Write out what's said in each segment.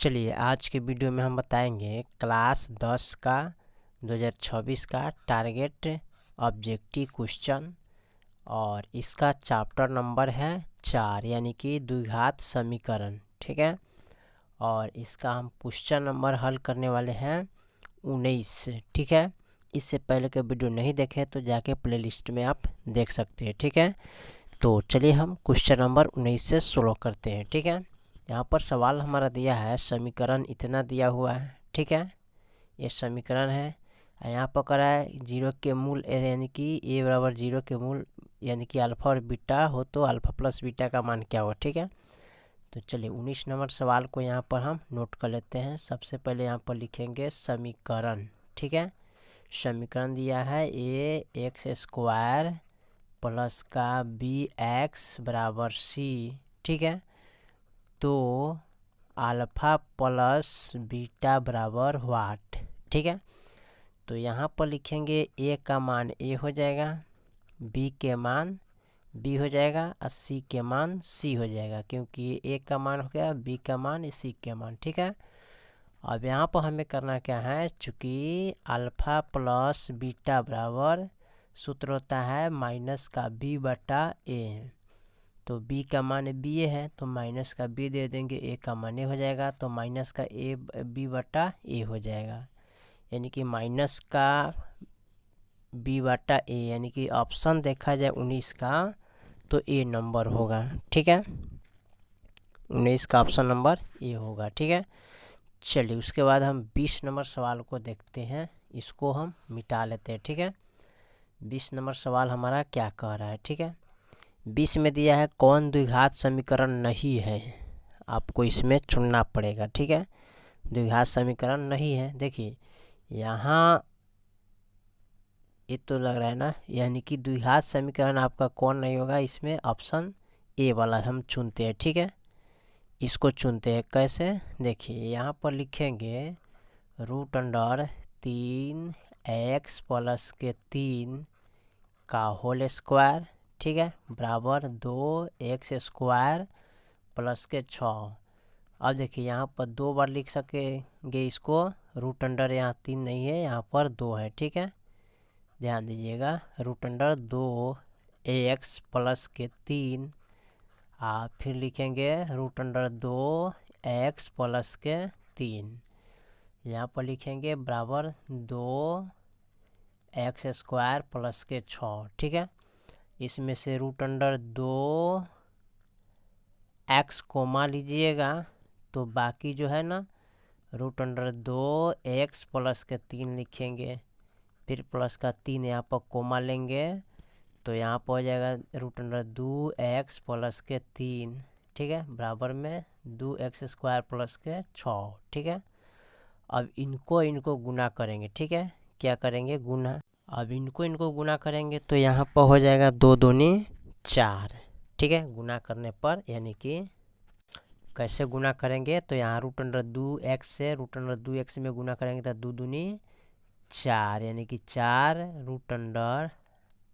चलिए आज के वीडियो में हम बताएंगे क्लास 10 का 2026 का टारगेट ऑब्जेक्टिव क्वेश्चन और इसका चैप्टर नंबर है 4 यानी कि द्विघात समीकरण। ठीक है, और इसका हम क्वेश्चन नंबर हल करने वाले हैं 19। ठीक है, इससे पहले के वीडियो नहीं देखे तो जाके प्लेलिस्ट में आप देख सकते हैं। ठीक है, तो चलिए हम क्वेश्चन नंबर 19 से शुरू करते हैं। ठीक है, यहाँ पर सवाल हमारा दिया है, समीकरण इतना दिया हुआ है। ठीक है, ये समीकरण है। यहाँ पर करा है जीरो के मूल यानी कि ए बराबर जीरो के मूल यानी कि अल्फ़ा और बीटा हो तो अल्फ़ा प्लस बीटा का मान क्या होगा। ठीक है, तो चलिए 19 नंबर सवाल को यहाँ पर हम नोट कर लेते हैं। सबसे पहले यहाँ पर लिखेंगे समीकरण। ठीक है, समीकरण दिया है ए एक्स स्क्वायर प्लस का बी एक्स बराबर सी। ठीक है, तो अल्फ़ा प्लस बीटा बराबर वाट। ठीक है, तो यहाँ पर लिखेंगे ए का मान ए हो जाएगा, बी के मान बी हो जाएगा और सी के मान सी हो जाएगा, क्योंकि ए का मान हो गया, बी का मान सी के मान। ठीक है, अब यहाँ पर हमें करना क्या है, चूँकि अल्फ़ा प्लस बीटा बराबर सूत्र होता है माइनस का बी बटा ए, तो b का मान बी है तो माइनस का b दे देंगे, a का मान ए हो जाएगा तो माइनस का a b बटा ए हो जाएगा, यानी कि माइनस का b बटा ए, यानी कि ऑप्शन देखा जाए 19 का तो ए नंबर होगा। ठीक है, 19 का ऑप्शन नंबर ए होगा। ठीक है, चलिए उसके बाद हम 20 नंबर सवाल को देखते हैं, इसको हम मिटा लेते हैं। ठीक है, 20 नंबर सवाल हमारा क्या कह रहा है। ठीक है, 20 में दिया है कौन द्विघात समीकरण नहीं है, आपको इसमें चुनना पड़ेगा। ठीक है, द्विघात समीकरण नहीं है। देखिए यहाँ ये तो लग रहा है ना, यानी कि द्विघात समीकरण आपका कौन नहीं होगा, इसमें ऑप्शन ए वाला हम चुनते हैं। ठीक है, इसको चुनते हैं कैसे, देखिए यहाँ पर लिखेंगे रूट अंडर 3x प्लस के 3 का होल स्क्वायर। ठीक है, बराबर 2x स्क्वायर प्लस के 6। अब देखिए यहाँ पर 2 बार लिख सकेंगे इसको, रूट अंडर यहाँ 3 नहीं है, यहाँ पर 2 है। ठीक है, ध्यान दीजिएगा, रूट अंडर 2x प्लस के 3 फिर लिखेंगे रूट अंडर 2x प्लस के 3, यहाँ पर लिखेंगे बराबर 2x स्क्वायर प्लस के 6। ठीक है, इसमें से रूट अंडर 2x कोमा लीजिएगा तो बाकी जो है ना रूट अंडर 2x प्लस के 3 लिखेंगे, फिर प्लस का 3 यहाँ पर कोमा लेंगे तो यहाँ पर हो जाएगा रूट अंडर 2x प्लस के 3। ठीक है, बराबर में 2x स्क्वायर प्लस के 6। ठीक है, अब इनको गुना करेंगे। ठीक है, क्या करेंगे, गुना। अब इनको गुना करेंगे तो यहाँ पर हो जाएगा 2 दूनी 4। ठीक है, गुना करने पर यानी कि कैसे गुना करेंगे, तो यहाँ रूट अंडर 2x से रूट अंडर 2x में गुना करेंगे तो 2 दूनी 4 यानी कि 4 रूट अंडर,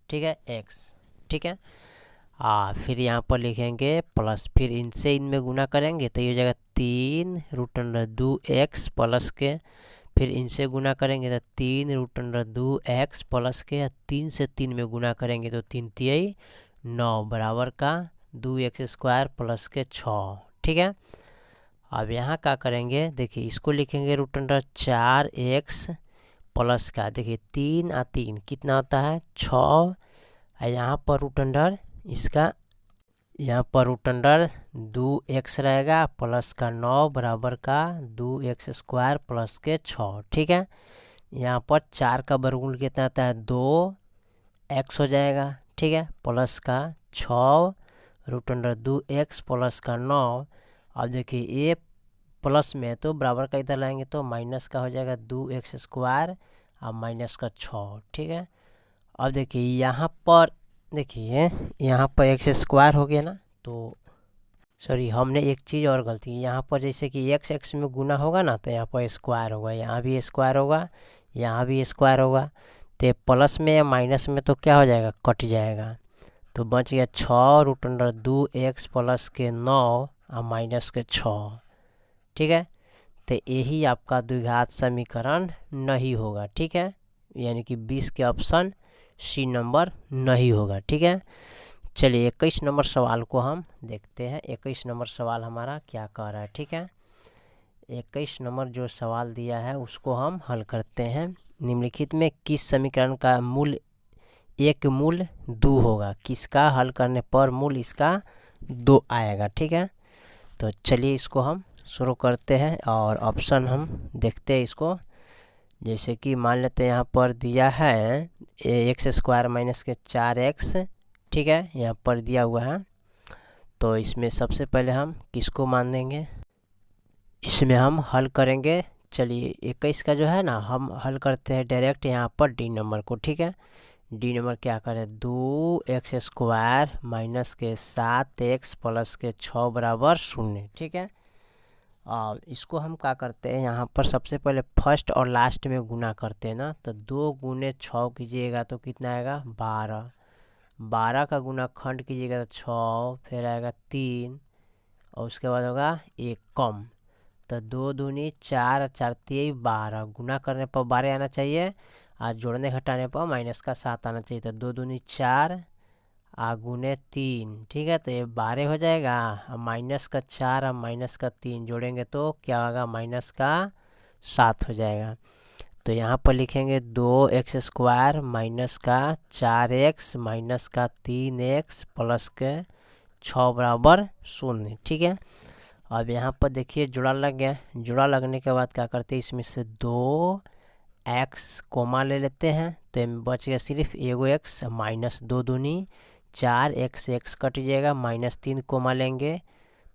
ठीक है, x। ठीक है, फिर यहाँ पर लिखेंगे प्लस, फिर इनसे इनमें गुना करेंगे तो ये हो जाएगा 3 रूट अंडर 2x प्लस के, फिर इनसे गुना करेंगे तो 3 रूट अंडर 2x प्लस के, 3 से 3 में गुना करेंगे तो 3 तिहाई 9 बराबर का 2x स्क्वायर प्लस के 6। ठीक है, अब यहाँ क्या करेंगे, देखिए इसको लिखेंगे रूट अंडर 4x प्लस का, देखिए 3 और 3 कितना होता है 6, और यहाँ पर रूट अंडर इसका, यहाँ पर रूट अंडर 2x रहेगा प्लस का 9 बराबर का 2x स्क्वायर प्लस के 6। ठीक है, यहाँ पर 4 का वर्गमूल कितना आता है 2x हो जाएगा। ठीक है, प्लस का 6 रूट अंडर 2x प्लस का 9। अब देखिए ये प्लस में तो बराबर का इधर लाएंगे तो माइनस का हो जाएगा 2x स्क्वायर और माइनस का 6। ठीक है, अब देखिए यहाँ पर, देखिए यहाँ पर x स्क्वायर हो गया ना, तो सॉरी हमने एक चीज़ और गलती की, यहाँ पर जैसे कि x में गुना होगा ना तो यहाँ पर स्क्वायर होगा, यहाँ भी स्क्वायर होगा, यहाँ भी स्क्वायर होगा, तो प्लस में या माइनस में तो क्या हो जाएगा, कट जाएगा, तो बच गया 6 रूट अंडर 2x प्लस के 9 और माइनस के 6। ठीक है, तो यही आपका द्विघात समीकरण नहीं होगा। ठीक है, यानी कि 20 के ऑप्शन सी नंबर नहीं होगा। ठीक है, चलिए 21 नंबर सवाल को हम देखते हैं। 21 नंबर सवाल हमारा क्या कह रहा है। ठीक है, 21 नंबर जो सवाल दिया है उसको हम हल करते हैं। निम्नलिखित में किस समीकरण का मूल एक मूल 2 होगा? किसका हल करने पर मूल इसका 2 आएगा? ठीक है, तो चलिए इसको हम शुरू करते हैं और ऑप्शन हम देखते हैं इसको। जैसे कि मान लेते हैं यहाँ पर दिया है एक्स स्क्वायर माइनस के 4x। ठीक है, यहाँ पर दिया हुआ है, तो इसमें सबसे पहले हम किसको मान देंगे? इसमें हम हल करेंगे। चलिए 21 का जो है ना, हम हल करते हैं डायरेक्ट यहाँ पर डी नंबर को। ठीक है, डी नंबर क्या करें? 2x स्क्वायर माइनस के 7x प्लस के 6 बराबर 0। ठीक है, और इसको हम क्या करते हैं, यहाँ पर सबसे पहले फर्स्ट और लास्ट में गुना करते हैं ना, तो 2 गुने 6 कीजिएगा तो कितना आएगा? 12। 12 का गुना खंड कीजिएगा तो 6, फिर आएगा 3 और उसके बाद होगा 1 कम, तो 2 दूनी 4, 4 3 12। गुना करने पर 12 आना चाहिए और जोड़ने घटाने पर माइनस का 7 आना चाहिए। तो 2 दूनी 4 गुने 3। ठीक है, तो ये 12 हो जाएगा। माइनस का 4 और माइनस का 3 जोड़ेंगे तो क्या होगा? माइनस का 7 हो जाएगा। तो यहाँ पर लिखेंगे 2x स्क्वायर माइनस का 4x माइनस का 3x प्लस के 6 बराबर 0। ठीक है, अब यहाँ पर देखिए जुड़ा लग गया। जुड़ा लगने के बाद क्या करते हैं, इसमें से 2x कोमा ले लेते हैं, तो बच गया सिर्फ एगो x। माइनस 2 दूनी 4x, x कट जाएगा, माइनस 3 कोमा लेंगे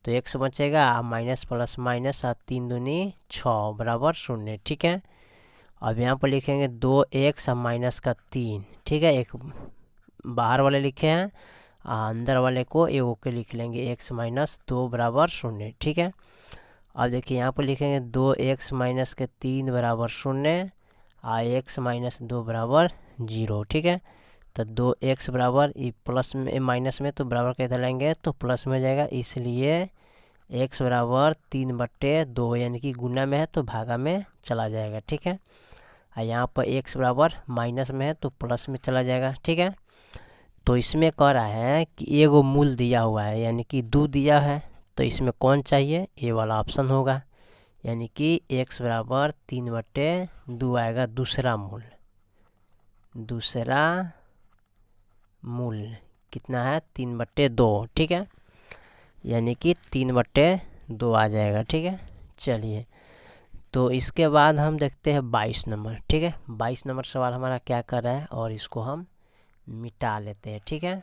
तो x बचेगा, माइनस प्लस माइनस 3 दूनी 6 बराबर 0। ठीक है, अब यहाँ पर लिखेंगे 2x माइनस का 3। ठीक है, एक बाहर वाले लिखे हैं, अंदर वाले को एगो के लिख लेंगे, x माइनस 2 बराबर 0। ठीक है, अब देखिए यहाँ पर लिखेंगे 2x माइनस के 3 बराबर 0 और x माइनस 2 बराबर 0। ठीक है, तो 2x बराबर प्लस में माइनस में तो बराबर के इधर लेंगे तो प्लस में हो जाएगा, इसलिए x बराबर 3/2, यानी कि गुना में है तो भागा में चला जाएगा। ठीक है, और यहाँ पर x बराबर माइनस में है तो प्लस में चला जाएगा। ठीक है, तो इसमें कह रहा है कि एगो मूल दिया हुआ है, यानी कि 2 दिया है, तो इसमें कौन चाहिए? ए वाला ऑप्शन होगा, यानी कि x बराबर 3/2 आएगा दूसरा मूल। दूसरा मूल कितना है? 3/2। ठीक है, यानी कि 3/2 आ जाएगा। ठीक है, चलिए तो इसके बाद हम देखते हैं 22 नंबर। ठीक है, 22 नंबर सवाल हमारा क्या कर रहा है और इसको हम मिटा लेते हैं। ठीक है,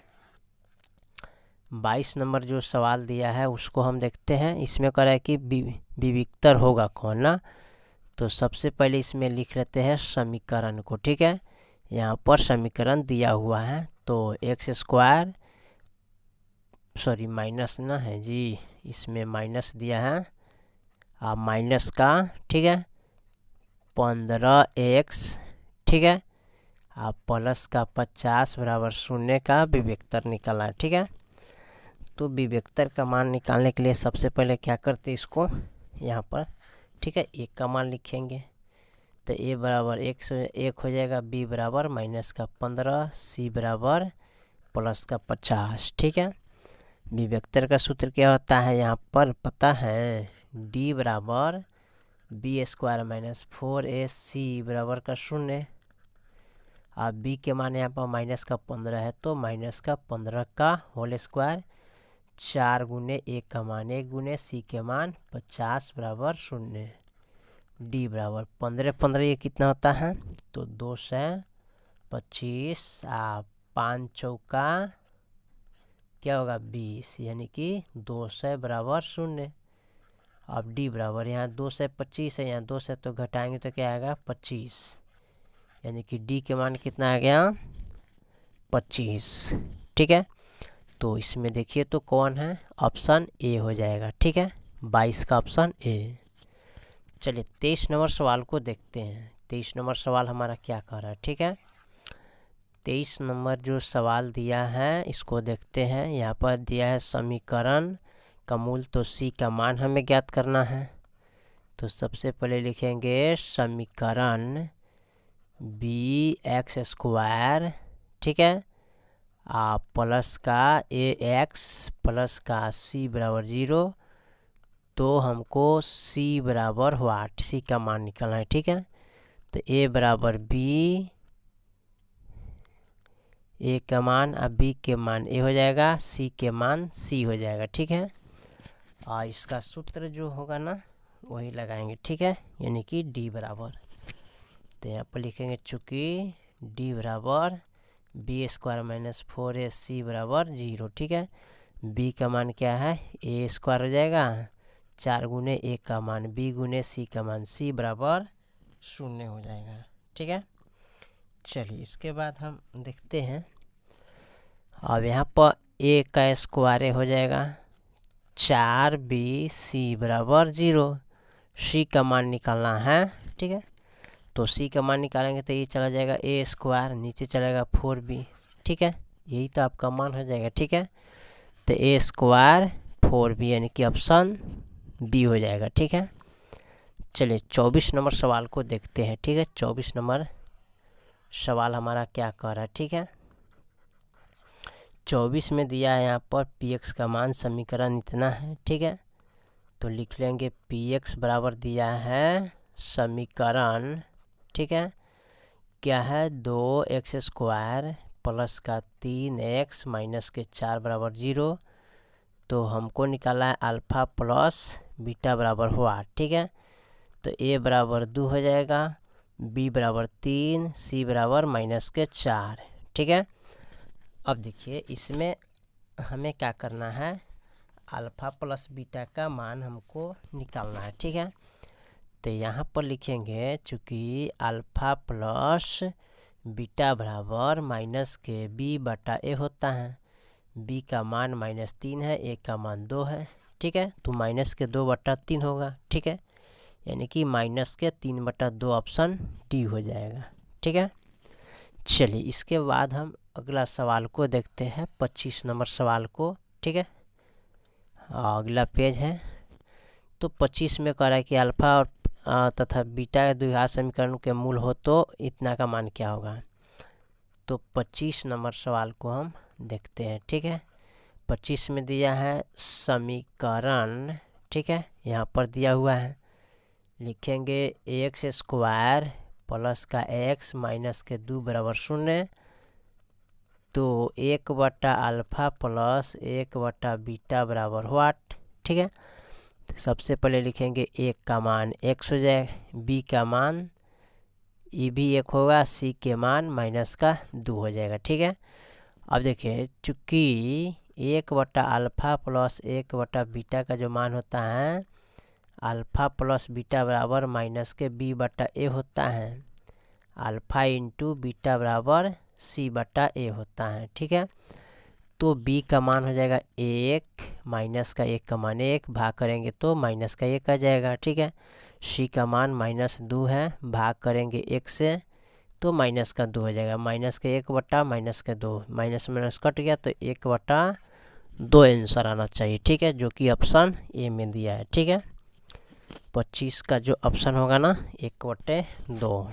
22 नंबर जो सवाल दिया है उसको हम देखते हैं। इसमें कह रहा है कि विविक्तर होगा कौन ना, तो सबसे पहले इसमें लिख लेते हैं समीकरण को। ठीक है, यहाँ पर समीकरण दिया हुआ है, तो एक्स स्क्वायर सॉरी माइनस ना है जी, इसमें माइनस दिया है, माइनस का ठीक है 15x। ठीक है, प्लस का 50 बराबर 0 का विवेक्तर निकालना है। ठीक है, तो विवेक्तर का मान निकालने के लिए सबसे पहले क्या करते हैं, इसको यहाँ पर ठीक है 1 का मान लिखेंगे, तो a बराबर 1 हो जाएगा, b बराबर माइनस का 15, c बराबर प्लस का 50। ठीक है, विवेक्तर का सूत्र क्या होता है यहाँ पर पता है? d बराबर बी स्क्वायर माइनस 4ac बराबर का 0। अब b के मान यहाँ पर माइनस का 15 है, तो माइनस का 15 का होल स्क्वायर, 4 गुने 1 का मान 1 गुने c के मान 50 बराबर 0। d बराबर 15 15 ये कितना होता है? तो 225 5 चौका क्या होगा? 20, यानी कि 200 बराबर 0। अब d बराबर यहाँ 225 है, यहाँ 200 तो घटाएंगे तो क्या आएगा? 25, यानी कि d के मान कितना आ गया? 25। ठीक है, तो इसमें देखिए तो कौन है? ऑप्शन ए हो जाएगा। ठीक है, 22 का ऑप्शन ए। चलिए 23 नंबर सवाल को देखते हैं। 23 नंबर सवाल हमारा क्या कह रहा है? ठीक है, 23 नंबर जो सवाल दिया है इसको देखते हैं। यहाँ पर दिया है समीकरण का मूल, तो c का मान हमें ज्ञात करना है। तो सबसे पहले लिखेंगे समीकरण बी एक्स स्क्वायर, ठीक है, प्लस का ए एक्स प्लस का सी बराबर 0। तो हमको सी बराबर वाट, सी का मान निकालना है, ठीक है। तो ए बराबर बी, ए का मान अब बी के मान ए हो जाएगा, सी के मान सी हो जाएगा, ठीक है। और इसका सूत्र जो होगा ना वही लगाएंगे, ठीक है, यानी कि डी बराबर। तो यहाँ पर लिखेंगे चूँकि डी बराबर बी स्क्वायर माइनस 4ac बराबर 0, ठीक है। बी का मान क्या है, ए स्क्वायर हो जाएगा, 4 गुने ए का मान बी गुने सी का मान सी बराबर 0 हो जाएगा, ठीक है। चलिए इसके बाद हम देखते हैं, अब यहाँ पर ए का स्क्वायर हो जाएगा 4bc बराबर 0। सी का मान निकालना है, ठीक है। तो सी का मान निकालेंगे तो ये चला जाएगा ए स्क्वायर, नीचे चलेगा 4b, ठीक है, यही तो आपका मान हो जाएगा, ठीक है। तो ए स्क्वायर 4b यानी कि ऑप्शन बी हो जाएगा, ठीक है। चलिए 24 नंबर सवाल को देखते हैं, ठीक है। 24 नंबर सवाल हमारा क्या कह रहा है, ठीक है। 24 में दिया है यहाँ पर पी एक्स का मान समीकरण इतना है, ठीक है। तो लिख लेंगे पी एक्स बराबर दिया है समीकरण, ठीक है, क्या है 2x स्क्वायर प्लस का 3x माइनस के 4 बराबर 0। तो हमको निकाला है अल्फ़ा प्लस बीटा बराबर हुआ, ठीक है। तो ए बराबर 2 हो जाएगा, बी बराबर 3, सी बराबर माइनस के 4, ठीक है। अब देखिए इसमें हमें क्या करना है, अल्फ़ा प्लस बीटा का मान हमको निकालना है, ठीक है। तो यहाँ पर लिखेंगे चूँकि अल्फ़ा प्लस बीटा बराबर माइनस के बी बटा ए होता है, बी का मान -3 है, ए का मान 2 है, ठीक है। तो माइनस के 2/3 होगा, ठीक है, यानी कि माइनस के 3/2 ऑप्शन डी हो जाएगा, ठीक है। चलिए इसके बाद हम अगला सवाल को देखते हैं, 25 नंबर सवाल को, ठीक है। अगला पेज है। तो 25 में कह रहा है कि अल्फ़ा और तथा बीटा के द्विघात समीकरण के मूल हो तो इतना का मान क्या होगा। तो 25 नंबर सवाल को हम देखते हैं, ठीक है। 25 में दिया है समीकरण, ठीक है, यहाँ पर दिया हुआ है, लिखेंगे एक्स स्क्वायर प्लस का एक्स माइनस के 2 बराबर 0। तो 1/अल्फ़ा प्लस 1/बीटा बराबर व्हाट, ठीक है। सबसे पहले लिखेंगे एक का मान x हो जाएगा, b का मान ये भी 1 होगा, c के मान माइनस का 2 हो जाएगा, ठीक है। अब देखिए चूँकि 1/अल्फ़ा प्लस 1/बीटा का जो मान होता है, अल्फ़ा प्लस बीटा बराबर माइनस के b बटा ए होता है, अल्फ़ा इंटू बीटा बराबर c बटा ए होता है, ठीक है। तो b का मान हो जाएगा 1, माइनस का 1 का मान 1, भाग करेंगे तो माइनस का 1 आ जाएगा, ठीक है। c का मान -2 है, भाग करेंगे 1 से तो माइनस का 2 हो जाएगा, माइनस का 1 बटा माइनस का 2, माइनस माइनस कट गया तो 1/2 आंसर आना चाहिए, ठीक है, जो कि ऑप्शन ए में दिया है, ठीक है। 25 का जो ऑप्शन होगा ना 1/2।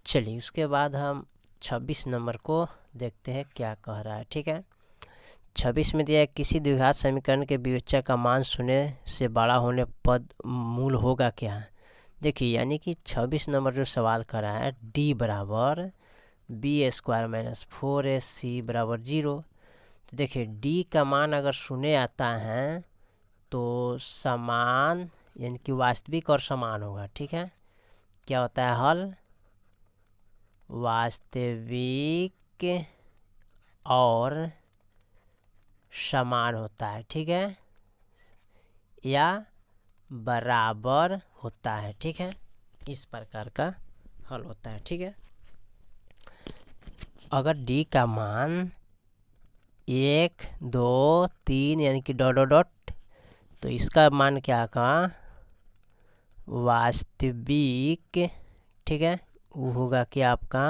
चलिए उसके बाद हम 26 नंबर को देखते हैं क्या कह रहा है, ठीक है। 26 में दिया है किसी द्विघात समीकरण के विवेच्य का मान 0 से बड़ा होने पर मूल होगा क्या। देखिए यानी कि 26 नंबर जो सवाल कर रहा है डी बराबर बी स्क्वायर माइनस 4ac बराबर 0। तो देखिए डी का मान अगर 0 आता है तो समान यानी कि वास्तविक और समान होगा, ठीक है। क्या होता है हल, वास्तविक और समान होता है, ठीक है, या बराबर होता है, ठीक है, इस प्रकार का हल होता है, ठीक है। अगर डी का मान 1, 2, 3 यानी कि डॉट डॉट डॉट, तो इसका मान क्या का वास्तविक, ठीक है, वो होगा कि आपका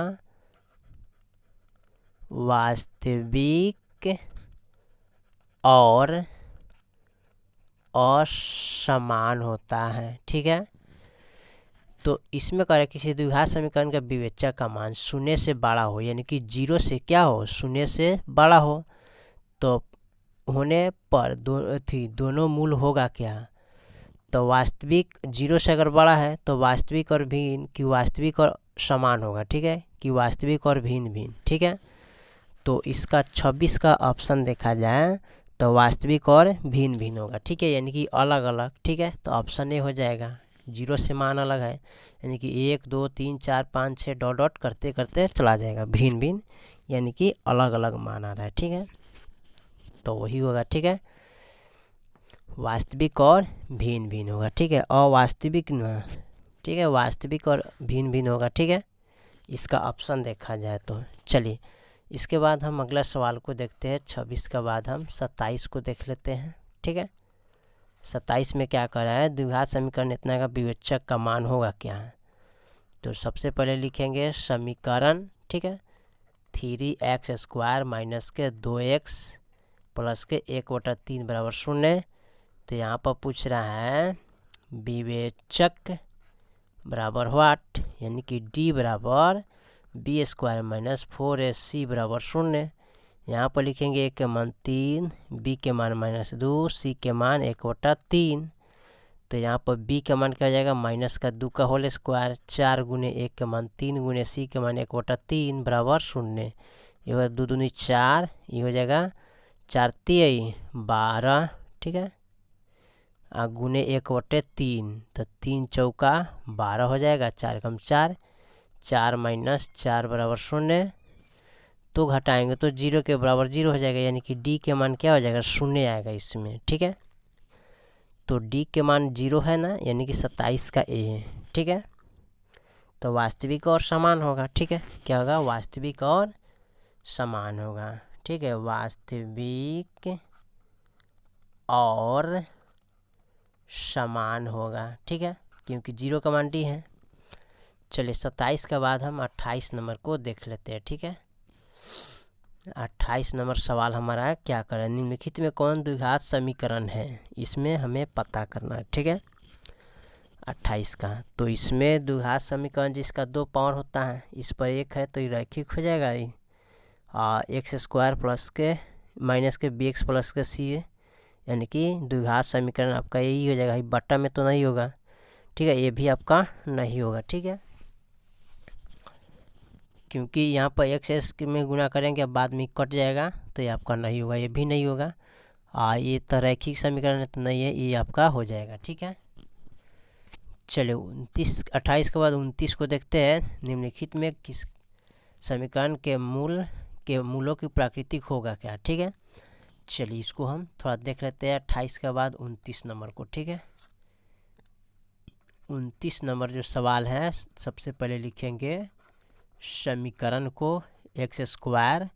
वास्तविक और असमान समान होता है। ठीक है, तो इसमें कह रहा है किसी द्विघात समीकरण का विवेचक का मान शून्य से बड़ा हो, यानी कि 0 से क्या हो, शून्य से बड़ा हो, तो होने पर दोनों मूल होगा क्या, तो वास्तविक 0 से अगर बड़ा है तो वास्तविक और भिन्न कि वास्तविक और समान होगा। ठीक है, कि वास्तविक और भिन्न भिन्न। ठीक है, तो इसका 26 का ऑप्शन देखा जाए तो वास्तविक और भिन्न भिन्न होगा। ठीक है, यानी कि अलग अलग। ठीक है, तो ऑप्शन ए हो जाएगा। 0 से मान अलग है, यानी कि 1 2 3 4 5 6 डॉट डॉट करते करते चला जाएगा। भिन्न भिन्न यानी कि अलग अलग मान आ रहा है। ठीक है, तो वही होगा। ठीक है, वास्तविक और भिन्न भिन्न होगा। ठीक है, अवास्तविक न। ठीक है, वास्तविक और भिन्न भिन्न होगा। ठीक है, इसका ऑप्शन देखा जाए तो। चलिए, इसके बाद हम अगला सवाल को देखते हैं। 26 के बाद हम 27 को देख लेते हैं। ठीक है, 27 में क्या कर रहा है, द्विघात समीकरण इतना का विवेचक का मान होगा क्या। तो सबसे पहले लिखेंगे समीकरण। ठीक है, 3x² माइनस के 2x प्लस के 1/3 बराबर 0। तो यहाँ पर पूछ रहा है विवेचक बराबर व्हाट, यानी कि d बराबर b² माइनस 4ac बराबर 0। यहाँ पर लिखेंगे a के मान 3, b के मान -2, c के मान 1/3। तो यहाँ पर b का मान क्या हो जाएगा, -2 का होल स्क्वायर, 4 गुने 1 के मान 3 गुने c के मान 1/3 बराबर 0। ये होगा 2 दूनी 4, ये हो जाएगा 4 3 12। ठीक है, गुने 1/3, तो 3 चौका 12 हो जाएगा, 4 कम 4, 4 - 4 बराबर 0। तो घटाएंगे तो 0 के बराबर 0 हो जाएगा, यानी कि d के मान क्या हो जाएगा, 0 आएगा इसमें। ठीक है, तो d के मान 0 है ना, यानी कि 27 का a है। ठीक है, तो वास्तविक और समान होगा। ठीक है, क्या होगा, वास्तविक और समान होगा। ठीक है, वास्तविक और समान होगा। ठीक है, क्योंकि 0 का मान d है। चलिए, 27 के बाद हम 28 नंबर को देख लेते हैं। ठीक है, 28 नंबर सवाल हमारा क्या करें, निम्नलिखित में कौन द्विघात समीकरण है, इसमें हमें पता करना है। ठीक है, 28 का, तो इसमें द्विघात समीकरण जिसका 2 पावर होता है, इस पर 1 है तो ये रैखिक हो जाएगा। ये x² प्लस के माइनस के bx प्लस के c, यानी कि द्विघात समीकरण आपका यही हो जाएगा। बट्टा में तो नहीं होगा। ठीक है, ये भी आपका नहीं होगा। ठीक है, क्योंकि यहाँ पर x में गुना करेंगे बाद में कट जाएगा, तो ये आपका नहीं होगा, ये भी नहीं होगा। ये तो रैखिक समीकरण तो नहीं है, ये आपका हो जाएगा। ठीक है, चलिए 28 के बाद 29 को देखते हैं। निम्नलिखित में किस समीकरण के मूलों की प्राकृतिक होगा क्या। ठीक है, चलिए इसको हम थोड़ा देख लेते हैं। 28 के बाद 29 नंबर को। ठीक है, 29 नंबर जो सवाल है, सबसे पहले लिखेंगे समीकरण को x²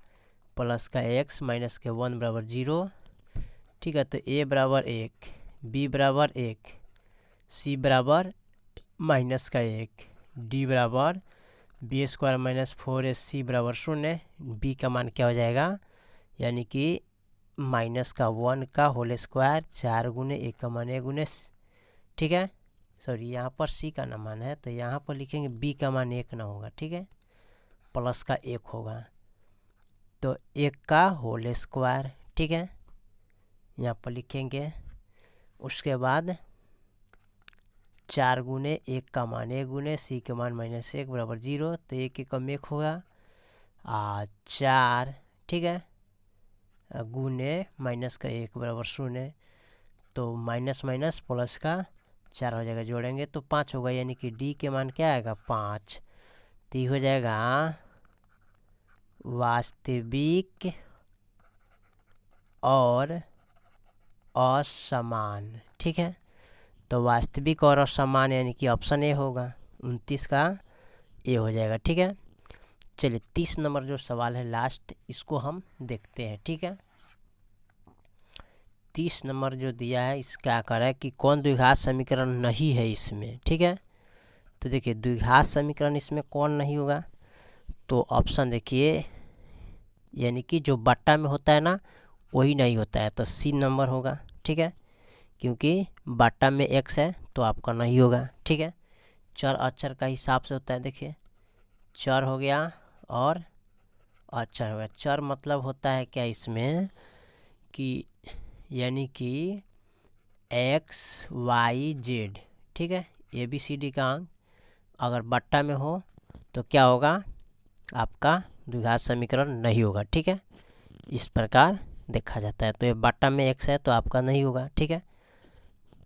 प्लस का x माइनस के 1 बराबर 0। ठीक है, तो a बराबर 1, b बराबर 1, c बराबर माइनस का 1, d बराबर b² माइनस 4ac बराबर 0। b का मान क्या हो जाएगा, यानी कि -1 का होल स्क्वायर, 4 गुने 1 का मान 1 गुने। ठीक है, सॉरी यहाँ पर c का ना मान है, तो यहाँ पर लिखेंगे b का मान 1 ना होगा। ठीक है, प्लस का 1 होगा, तो 1 का होल स्क्वायर। ठीक है, यहाँ पर लिखेंगे। उसके बाद 4 गुने 1 का मान 1 गुने c के मान -1 बराबर 0, तो 1 1 कम 1 होगा 4। ठीक है, गुने माइनस का 1 बराबर 0, तो माइनस माइनस प्लस का 4 हो जाएगा, जोड़ेंगे तो 5 होगा, यानी कि d के मान क्या आएगा, 5। तो ये हो जाएगा वास्तविक और असमान। ठीक है, तो वास्तविक और असमान यानी कि ऑप्शन ए होगा, 29 का ए हो जाएगा। ठीक है, चलिए 30 नंबर जो सवाल है लास्ट, इसको हम देखते हैं। ठीक है, 30 नंबर जो दिया है, इस क्या कर रहा है कि कौन द्विघात समीकरण नहीं है इसमें। ठीक है, तो देखिए द्विघात समीकरण इसमें कौन नहीं होगा, तो ऑप्शन देखिए, यानी कि जो बट्टा में होता है ना, वही नहीं होता है, तो सी नंबर होगा। ठीक है, क्योंकि बाटा में x है तो आपका नहीं होगा। ठीक है, चर अक्षर का हिसाब से होता है। देखिए चर हो गया और अक्षर हो गया। चर मतलब होता है क्या इसमें कि यानी कि x y z, ठीक है, ABCD का अंक अगर बट्टा में हो तो क्या होगा, आपका द्विघात समीकरण नहीं होगा। ठीक है, इस प्रकार देखा जाता है। तो ये बट्टा में x है तो आपका नहीं होगा। ठीक है,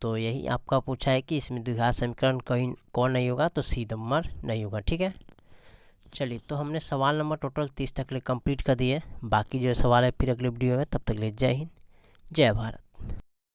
तो यही आपका पूछा है कि इसमें द्विघात समीकरण कहीं कौन नहीं होगा, तो C नंबर नहीं होगा। ठीक है, चलिए तो हमने सवाल नंबर टोटल 30 तक ले कंप्लीट कर दिए। बाकी जो सवाल है फिर अगले वीडियो में, तब तक ले जय हिंद जय भारत।